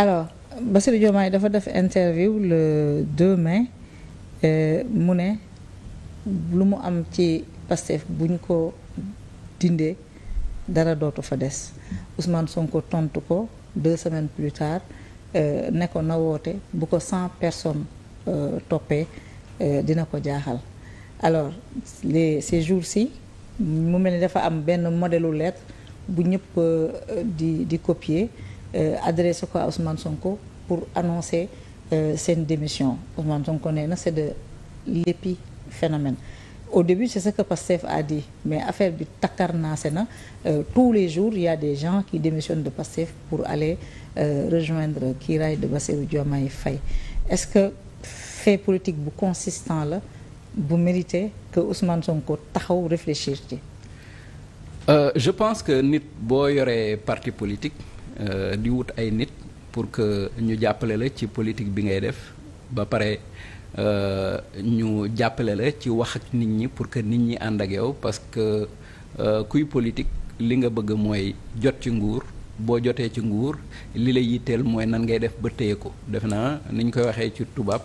alors Bassirou Diomaye dafa def interview le 2 mai mu ne lu mu am ci Pastef buñ ko dindee dara dootu fa des Ousmane Sonko tontu ko 2 semaines plus tard ne ko na woote bu ko 100 personnes toppee dina ko jaaxal. Alors ces jours-ci mu mel ni dafa am benn modèle lettre bu ñëpp di copier adressé ko à Ousmane Sonko pour annoncer seen démission. Ousmane Sonko nee na c'est de l'épiphénomène. Au début c'est ce que Pastef a dit mais affaire bi takkarnaase na tous les jours il y a des gens qui démissionnent de Pastef pour aller rejoindre kiiraay de Bassirou Diomaye Faye. Est-ce que fait politique bu consistant la bu mérité que Ousmane Sonko taxaw réfléchir ci. Je pense que nit boo yoree parti politique di wut ay nit pour que ñu jàppale la ci politique bi ngay def ba pare ñu jàppale la ci wax ak nit ñi pour que nit ñi ànd ak yow parce que kuy politique li nga bëgg mooy jot ci nguur boo jotee ci nguur li la yitteel mooy nan ngay def ba téye ko def naa ni ñu koy waxee ci tubaab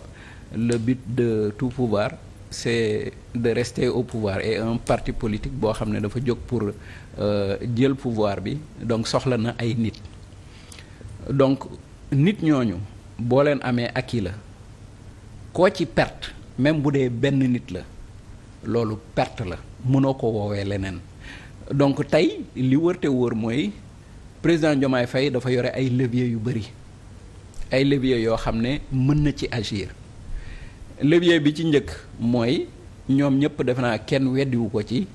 le but de tout pouvoir c'est de rester au pouvoir et un parti politique boo xam ne dafa jóg pour jël pouvoir bi donc soxla na ay nit donc nit ñooñu boo leen amee acquis la koo ci perte même bu dee benn nit la loolu perte la mënoo ko woowee leneen donc tey li wërte wóor mooy président Diomaye Faye dafa yore ay leviers yu bëri ay leviers yoo xam ne mën na ci agir levier bi ci njëkk mooy ñoom ñëpp defe naa kenn weddiwu ko ci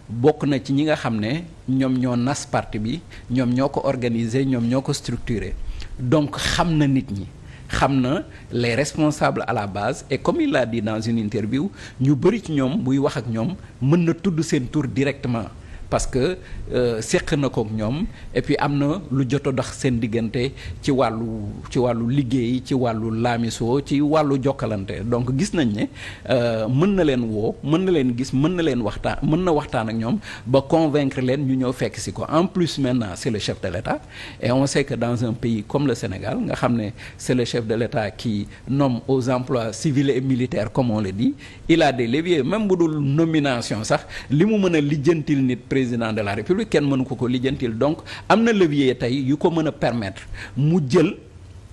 bokk na ci ñi nga xam ne ñoom ñoo nas parti bi ñoom ñoo ko organiser ñoom ñoo ko structurer donc xam na nit ñi xam na les responsables à la base et comme il l'a dit dans une interview ñu bëri ci ñoom buy wax ak ñoom mën na tudd seen tur directement parce que seq na kook ñoom et puis am na lu jot a dox seen diggante ci wàllu liggéey ci wàllu laamisoo ci wàllu jokkalante donc gis nañ ne mën na leen woo mën na leen gis mën na leen waxtaan mën na waxtaan ak ñoom ba convaincre leen ñu ñëw fekk si ko en plus maintenant c'est le chef de l'État et on sait que dans un pays comme le Sénégal nga xam ne c'est le chef de l'État qui nomme aux emplois civils et militaires comme on le dit il a des leviers même bu dul nomination sax li mu mën a lijjantil nit président de la République kenn mënu ko lijjantil donc am na levier tey yu ko mën a permettre mu jël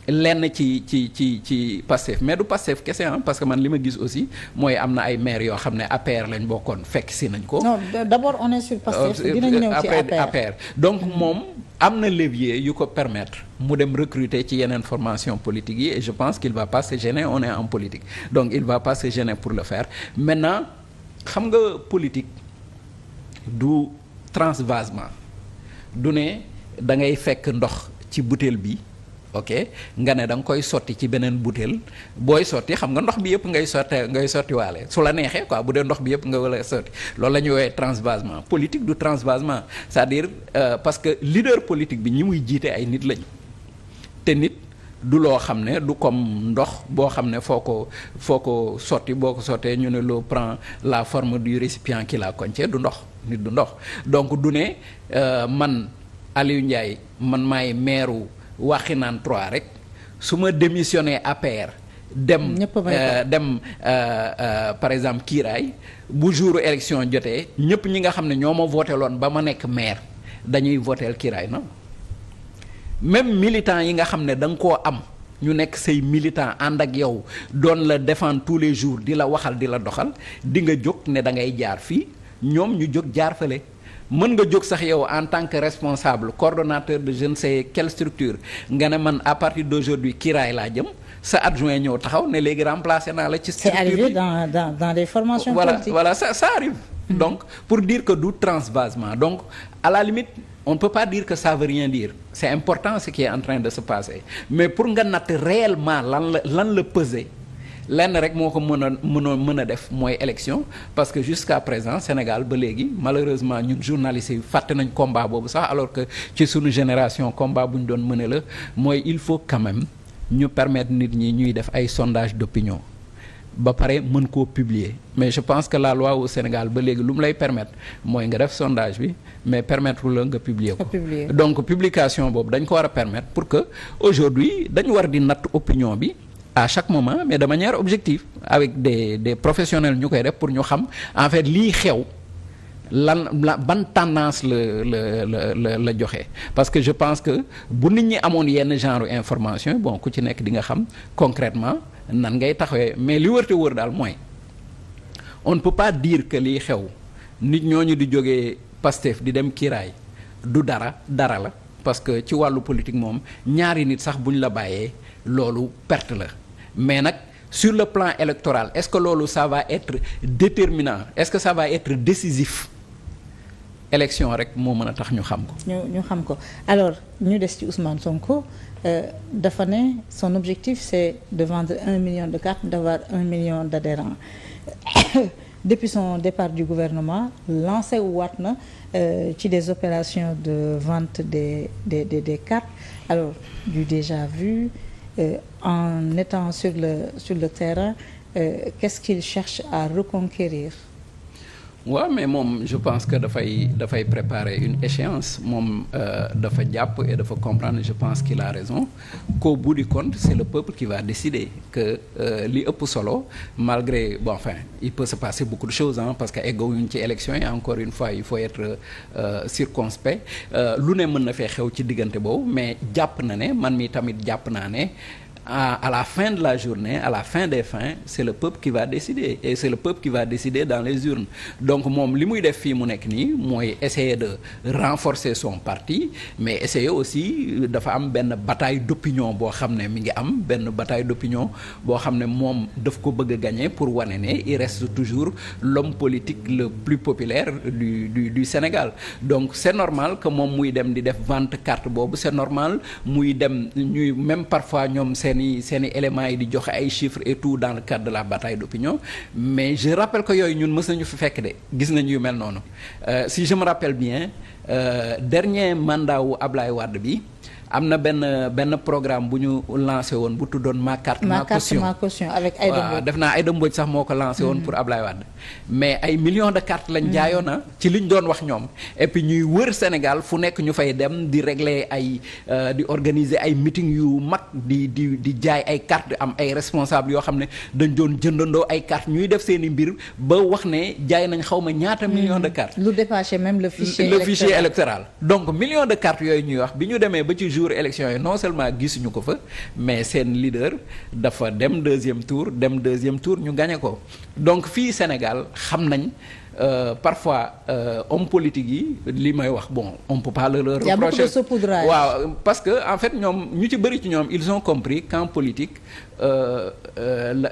lenn ci Pastef mais du Pastef kese parce que man li ma gis aussi mooy am na ay maires yoo xam ne APR lañ bokkoon fekk si nañ ko. non d'abord on est sur Pastef dinañ ñëw ci APR donc moom am na levier yu ko permettre mu dem recruter ci yeneen formation politique yi et je pense qu'il va pas se gêner on est en politique donc il va pas se gêner pour le faire maintenant xam nga politique du transvasement du ne da ngay fekk ndox ci butéel bi ok nga ne da nga koy sotti ci beneen butéel booy sotti xam nga ndox bi yëpp ngay sottiwaale su la neexee quoi bu dee ndox bi yëpp nga wala sotti loolu la ñuy woowee transvasement politique du transvasement c'est-à-dire parce que leader politique bi ñi muy jiite ay nit lañu te nit du loo xam ne du comme ndox boo xam ne foo ko sotti boo ko sottee ñu ne l'eau prend la forme du récipient qui la contient du ndox nit du ndox donc du ne man Aliou Ndiaye man maay maire Waxinaan 3 rek su ma démissionné APR dem par exemple kiiraay bu jour élection jotee ñëpp ñi nga xam ne ñoo ma voté loon ba ma nekk maire dañuy votel kiiraay non même militant yi nga xam ne da nga koo am ñu nekk say militant ànd ak yow doon la défendre tous les jours di la waxal di la doxal di nga jóg ne da ngay jaar fii ñoom ñu jóg jaar fële mën nga jóg sax yow en tant que responsable coordonnateur de je ne sais quelle structure nga ne man à partir d'aujourd'hui kiiraay laa jëm sa adjoint ñëw taxaw ne léegi remplacé naa la ci structure. C'est arrivé dans des formations politiques. Voilà ça arrive. Donc pour dire que du transvasement donc à la limite on ne peut pas dire que ça veut rien dire c'est important ce qui est en train de se passer mais pour nga natt réellement lan la peser lenn rek moo ko mën a def mooy élection parce que jusqu'à présent Sénégal ba léegi malheureusement ñun journalistes yi fàtte nañ combat boobu sax alors que ci sunu génération combat bu ñu doon mëne la mooy il faut quand même ñu permettre nit ñi ñuy def ay sondage d'opinion ba pare mën koo publier mais je pense que la loi au Sénégal ba léegi lu mu lay permettre mooy nga def sondage bi mais permettre la nga publier ko donc publication boobu dañ ko war a permettre pour que aujourd'hui dañu war di natt opinion bi à chaque moment mais de manière objective avec des professionnels ñu koy def pour ñu xam en fait lii xew ban tendance la joxe parce que je pense que bu nit ñi amoon yenn genre information bon ku ci nekk di nga xam concrètement nan ngay taxawee mais li wërte wër daal mooy on ne peut pas dire que lii xew nit ñooñu di jógee Pastef di dem kiiraay du dara la parce que ci wàllu politique moom ñaari nit sax buñ la bàyyee loolu perte la mais nag sur le plan électoral est-ce que loolu ça va être déterminant est-ce que ça va être décisif élection rek moo mën a tax ñu xam ko. ñu xam ko alors ñu des ci Ousmane Sonko dafa ne son objectif c'est de vendre 1 million de cartes d'avoir 1 million d'adhérents depuis son départ du gouvernement lancé waat na ci des opérations de vente des cartes alors du déjà vu en étant sur le terrain qu'est-ce qu'il cherche à reconquérir. waaw mais moom je pense que dafay préparer une échéance moom dafa jàpp et dafa comprendre je pense qu'il a raison qu'au bout du compte c'est le peuple qui va décider que li ëpp solo malgré bon enfin il peut se passer beaucoup de choses parce que eggawuñ ci élection yi encore une fois il faut être circonspect lu ne mën na fee xew ci diggante boobu mais jàpp na ne man mi tamit jàpp naa ne à la fin de la journée à la fin des fins c'est le peuple qui va décider et c'est le peuple qui va décider dans les urnes donc moom li muy def fii mu nekk nii mooy essayer de renforcer son parti mais essayer aussi dafa am benn bataille d'opinion boo xam ne mi ngi am benn bataille d'opinion boo xam ne moom daf ko bëgg a gagner pour wane ne il reste toujours l'homme politique le plus populaire du Sénégal donc c'est normal que moom muy dem di def vente carte boobu c'est normal muy dem ñuy même parfois ñoom seeni éléments yi di joxe ay chiffres et tout dans le cadre de la bataille d'opinion mais je rappelle que yooyu ñun mës nañu fi fekk de gis nañu yu mel noonu si je me rappelle bien dernier mandat wu Ablaye Wade bi am na benn programme bu ñu lancé woon bu tuddoon ma carte ma caution avec Aïda Mbodj def naa Aïda Mbodj sax moo ko lancé woon pour Ablaye Wade mais ay millions de cartes lañ jaayoon na ci liñ doon wax ñoom et puis ñuy wër Sénégal fu nekk ñu fay dem di régler di organiser ay meeting yu mag di jaay ay cartes am ay responsables yoo xam ne dañ doon jëndandoo ay cartes ñuy def seen i mbir ba wax ne jaay nañ xaw ma ñaata millions de cartes. lu dépassé même le fichier électoral donc millions de cartes yooyu ñuy wax bi ñu demee ba ci jour élection yi non seulement gisuñu ko fa mais seen leader dafa dem deuxième tour ñu gagné ko donc fii Sénégal xam nañ parfois homme politique yi li may wax bon on peut pas le reprocher. Il y a beaucoup de saupoudrage. waaw parce que en fait ñoom ñu ci bëri ci ñoom ils ont compris qu'en politique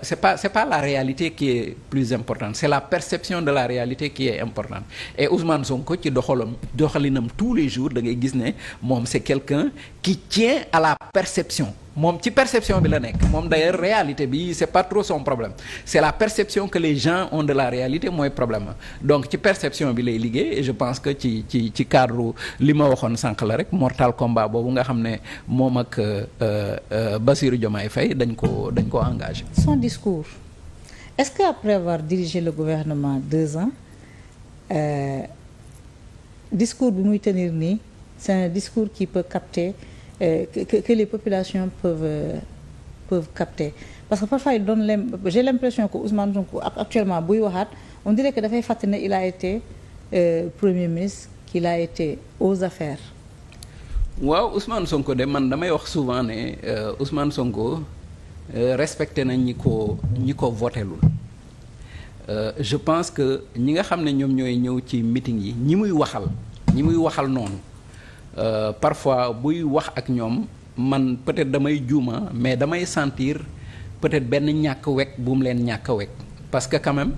c'est pas la réalité qui est plus importante c'est la perception de la réalité qui est importante et Ousmane Sonko ci doxalinam tous les jours da ngay gis ne moom c'est quelqu'un qui tient à la perception moom ci perception bi la nekk moom d'ailleurs réalité bi c'est pas trop son problème c'est la perception que les gens ont de la réalité mooy problème donc ci perception bi lay liggéey et je pense que ci cadre li ma waxoon sànq la rek mortal combat boobu nga xam ne moom ak Bassirou Diomaye Faye dañ ko engagé. Son discours est-ce que après avoir dirigé le gouvernement 2 ans discours bi muy tenir nii c'est un discours qui peut capter que les populations peuvent capter parce que parfois j'ai l'impression que Ousmane Sonko actuellement buy waxaat on dirait que dafay fàttali ne il a été premier ministre qu'il a été aux affaires. waaw Ousmane Sonko de man damay wax souvent ne Ousmane Sonko respecté na ñi ko votelul je pense que ñi nga xam ne ñoom ñooy ñëw ci meeting yi ñi muy waxal noonu parfois buy wax ak ñoom man peut-être damay juuma mais damay sentir peut-être benn ñàkk wekk bu mu leen ñàkk wekk parce que quand même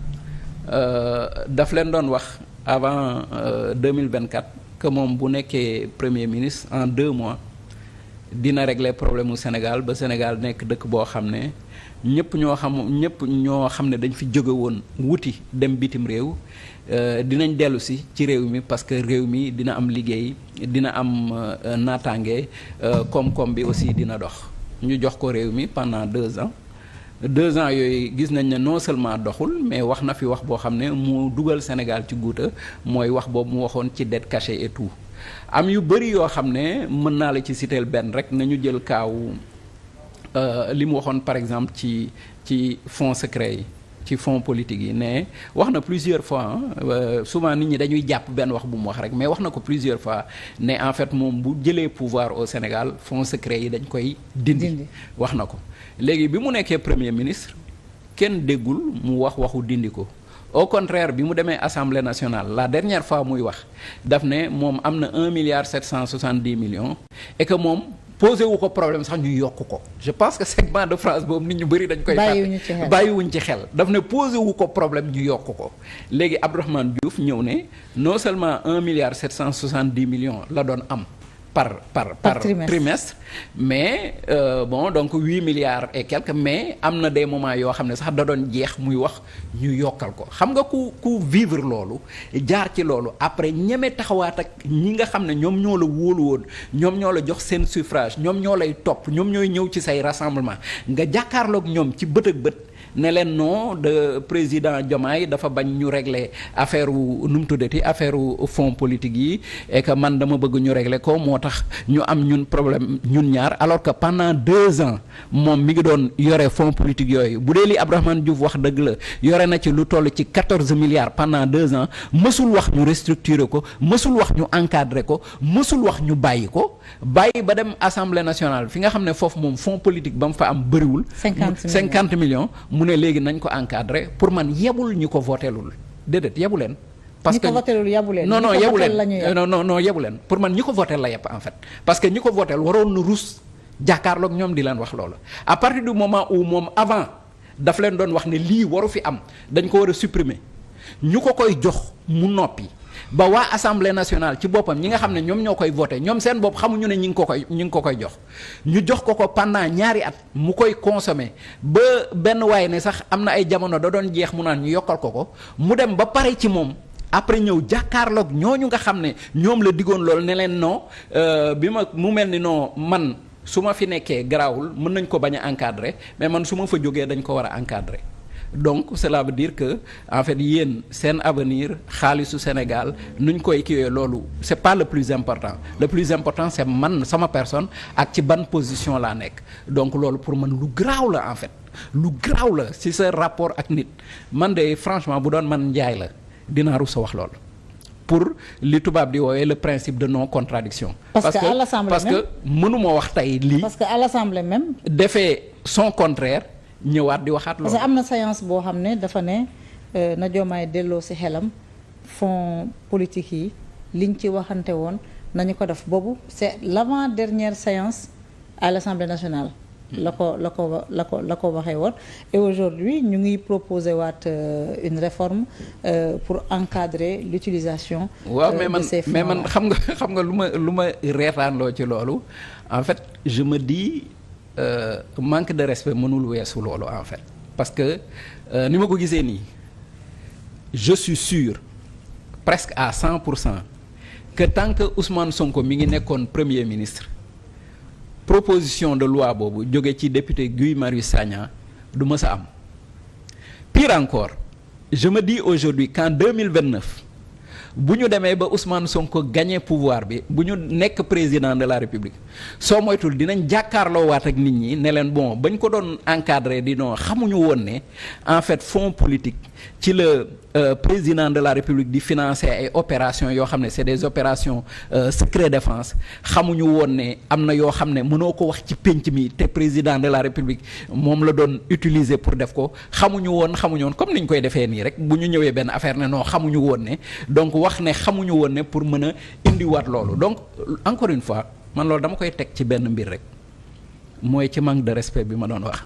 daf leen doon wax avant 2024 que moom bu nekkee premier ministre en 2 mois dina régler problème mu Sénégal ba Sénégal nekk dëkk boo xam ne ñëpp ñoo xam ne dañ fi jóge woon wuti dem bitim réew dinañ dellu si ci réew mi parce que réew mi dina am liggéey dina am naataange koom-koom bi aussi dina dox ñu jox ko réew mi pendant 2 ans 2 ans yooyu gis nañ ne non seulement doxul mais wax na fi wax boo xam ne mu dugal Sénégal ci guuta mooy wax boobu mu waxoon ci dette cachée et tout am yu bëri yoo xam ne mën naa la ci citer benn rek nañu jël kaaw li mu waxoon par exemple ci fonds secret yi ci fonds politique yi ne wax na plusieurs fois souvent nit ñi dañuy jàpp benn wax bu mu wax rek mais wax na ko plusieurs fois ne en fait moom bu jëlee pouvoir au Sénégal fonds secret yi dañ koy dindi wax na ko léegi bi mu nekkee premier ministre kenn déggul mu waxu dindi ko au contraire bi mu demee assemblée nationale la dernière fois muy wax daf ne moom am na 1,770 milliard et que moom posé wu ko problème sax ñu yokk ko je pense que segment de phrase boobu nit ñu bëri dañ koy bàyyiwuñ ci xel daf ne posé wu ko problème ñu yokk ko léegi Abdourahmane Diouf ñëw ne non seulement 1,770 milliard la doon am par trimestre mais bon donc 8 milliards et quelques mais am na des moments yoo xam ne sax da doon jeex muy wax ñu yokkal ko xam nga ku vivre loolu jaar ci loolu après ñeme taxawaat ak ñi nga xam ne ñoom ñoo la wóolu woon ñoom ñoo la jox seen suffrage ñoom ñoo lay topp ñoom ñooy ñëw ci say rassemblement nga jàkkaarloog ñoom ci bët ak bët ne leen non de président Diomaye dafa bañ ñu régler affaire wu nu mu tuddati affaire wu fonds politique yi et que man dama bëgg ñu régler ko moo tax ñu am ñun problème ñun ñaar alors que pendant 2 ans moom mi ngi doon yore fonds politique yooyu bu dee li Abdourahmane Diouf wax dëgg la yore na ci lu toll ci 14 milliards pendant 2 ans mësul wax ñu restructurer ko mësul wax ñu encadrer ko mësul wax ñu bàyyi ko bàyyi ba dem assemblée nationale fi nga xam ne foofu moom fonds politique ba mu fa am bëriwul. 50 millions. mu ne léegi nañ ko encadrer pour man yebul ñi ko votelul déedéet yebu leen. parce que ñi ko votelul yebu leen. non yebu leen non yebu leen pour man ñi ko votel la yepp en fait parce que ñi ko votel waroon na rus jàkkaarloog ñoom di leen wax loolu à partir du moment où moom avant daf leen doon wax ne lii waru fi am dañ ko war a supprimer ñu ko koy jox mu noppi ba waa assemblée nationale ci boppam ñi nga xam ne ñoom ñoo koy voté ñoom seen bopp xamuñu ne ñi ngi ko koy jox ñu jox ko pendant ñaari at mu koy consommer ba benn waaye ne sax am na ay jamono da doon jeex mu naan ñu yokkal ko mu dem ba pare ci moom après ñëw jàkkaarloog ñooñu nga xam ne ñoom la diggoon loolu ne leen non bi ma mu mel ni non man su ma fi nekkee garaawul mën nañ ko bañ a encadrer mais man su ma fa jógee dañ ko war a encadrer donc cela veut dire que en fait yéen seen avenir xaalisu Sénégal nuñ koy kiiwee loolu c'est pas le plus important c'est man sama personne ak ci ban position laa nekk donc loolu pour man lu garaaw la en fait lu garaaw la ci sa rapport ak nit man de franchement bu doon man njaay la dinaa rus a wax loolu pour li tubaab di woowee le principe de non contradiction parce que mënuma wax tey lii parce que à l'Assemblée même defee son contraire ñëwaat di waxaat loolu. parce que am na séance boo xam ne dafa ne na Diomaye delloo ci xelam fonds politique yi liñ ci waxante woon nañu ko def boobu c'est l'avant-dernière séance à l'Assemblée nationale. la ko waxee woon et aujourd'hui ñu ngi proposer waat une réforme pour encadrer l'utilisation. de ces fonds. mais man xam nga lu ma reetaanloo ci loolu en fait je me dis. Manque de respect mënul weesu loolu en fait parce que ni ma ko gisee nii je suis sûr presque à 100% que tant que Ousmane Sonko mi ngi nekkoon premier ministre proposition de loi boobu jóge ci député Guy Marius Sagna du mës a am pire encore je me dis aujourd'hui qu'en 2029 bu ñu demee ba Ousmane Sonko gagné pouvoir bi bu ñu nekk président de la République soo moytul dinañ jàkkaarloo waat ak nit ñi ne leen bon bañ ko doon encadré di non xamuñu woon ne en fait fonds politique ci la président de la République di financer ay opérations yoo xam ne c'est des opérations secret défense xamuñu woon ne am na yoo xam ne mënoo ko wax ci pénc mi te président de la République moom la doon utiliser pour def ko xamuñu woon comme ni ñu koy defee nii rek bu ñu ñëwee benn affaire ne non xamuñu woon ne donc wax ne xamuñu woon ne pour mën a indiwaat loolu donc encore une fois man loolu dama koy teg ci benn mbir rek mooy ci manque de respect bi ma doon wax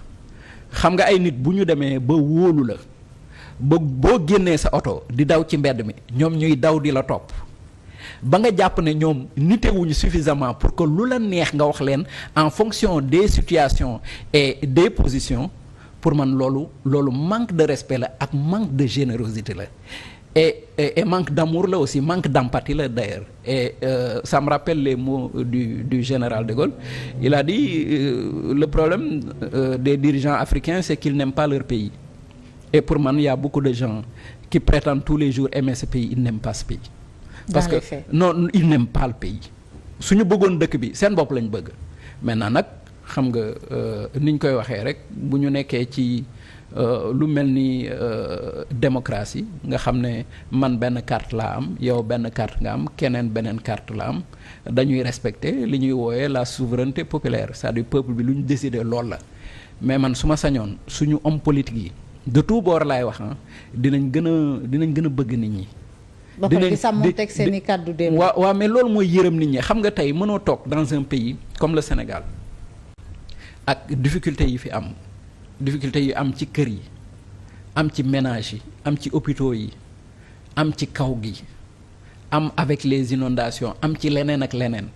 xam nga ay nit bu ñu demee ba wóolu la ba boo génnee sa oto di daw ci mbedd mi ñoom ñuy daw di la topp ba nga jàpp ne ñoom nitewuñu suffisamment pour que lu la neex nga wax leen en fonction des situations et des positions pour man loolu manque de respect la ak manque de générosité la et manque d'amour là aussi, manque d'empathie là d'ailleurs. Et ça me rappelle les mots du général de Gaulle. Il a dit le problème des dirigeants africains, c'est qu'ils n'aiment pas leur pays. Et pour moi, il y a beaucoup de gens qui prétendent tous les jours aimer ce pays, ils n'aiment pas ce pays. Parce que non, ils n'aiment pas le pays. Suñu bëggoon dëkk bi seen bopp lañ bëgg. Maintenant nag xam nga niñ koy waxee rek bu ñu nekkee ci lu mel ni démocratie nga xam ne man benn carte laa am yow benn carte nga am keneen beneen carte la am dañuy respecter li ñuy wooyee la souveraineté populaire, c'est-à-dire peuple bi lu ñu décider loolu la. Mais man su ma sañoon suñu homme politique yi de tout bord laay wax dinañ gën a bëgg nit ñi. ba pare di sàmmonteeg seen i kàddu démb. waaw mais loolu mooy yërëm nit ñi xam nga tey mënoo toog dans un pays comme le Sénégal ak difficulté yi fi am difficulté yi am ci kër yi am ci ménage yi am ci hôpitaux yi am ci kaw gi am avec les inondations am ci leneen ak leneen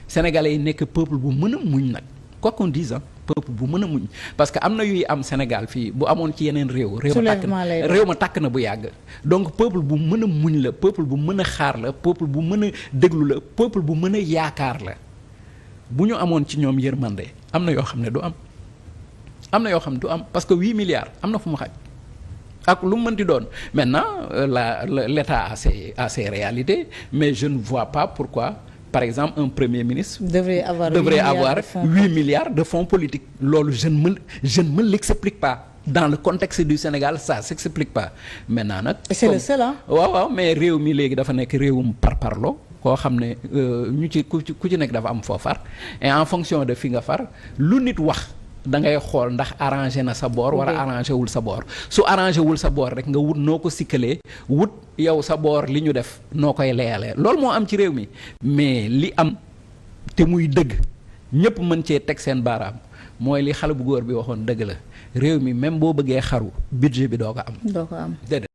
sénégalais yi nekk peuple bu mën a muñ nag quoi qu'on dise peuple bu mën a muñ parce que am na yuy am Sénégal fii bu amoon ci yeneen réew ma tàkk na bu yàgg donc peuple bu mën a muñ la peuple bu mën a xaar la peuple bu mën a déglu la peuple bu mën a yaakaar la bu ñu amoon ci ñoom yërmande am na yoo xam ne du am na yoo xam ne du am parce que 8 milliards am na fu mu xaj ak lu mu mënti doon maintenant l'État a ses réalités mais je ne vois pas pourquoi par exemple un premier ministre devrait avoir 8 milliards de fonds politiques loolu je ne me l'explique pas dans le contexte du Sénégal ça s'explique pas maintenant nag c'est le seul waaw mais réew mi léegi dafa nekk réewum parparloo koo xam ne ñu ci ku ci nekk dafa am foo far et en fonction de fi nga far lu nit wax da ngay xool ndax arrangé na sa boor wala arrangé wul sa boor su arrangé wul sa boor rek nga wut noo ko sikkalee wut yow sa boor li ñu def noo koy leyalee loolu moo am ci réew mi mais li am te muy dëgg ñëpp mën cee teg seen baaraam mooy li xale bu góor bi waxoon dëgg la réew mi même boo bëggee xaru budget bi doo ko am déedéet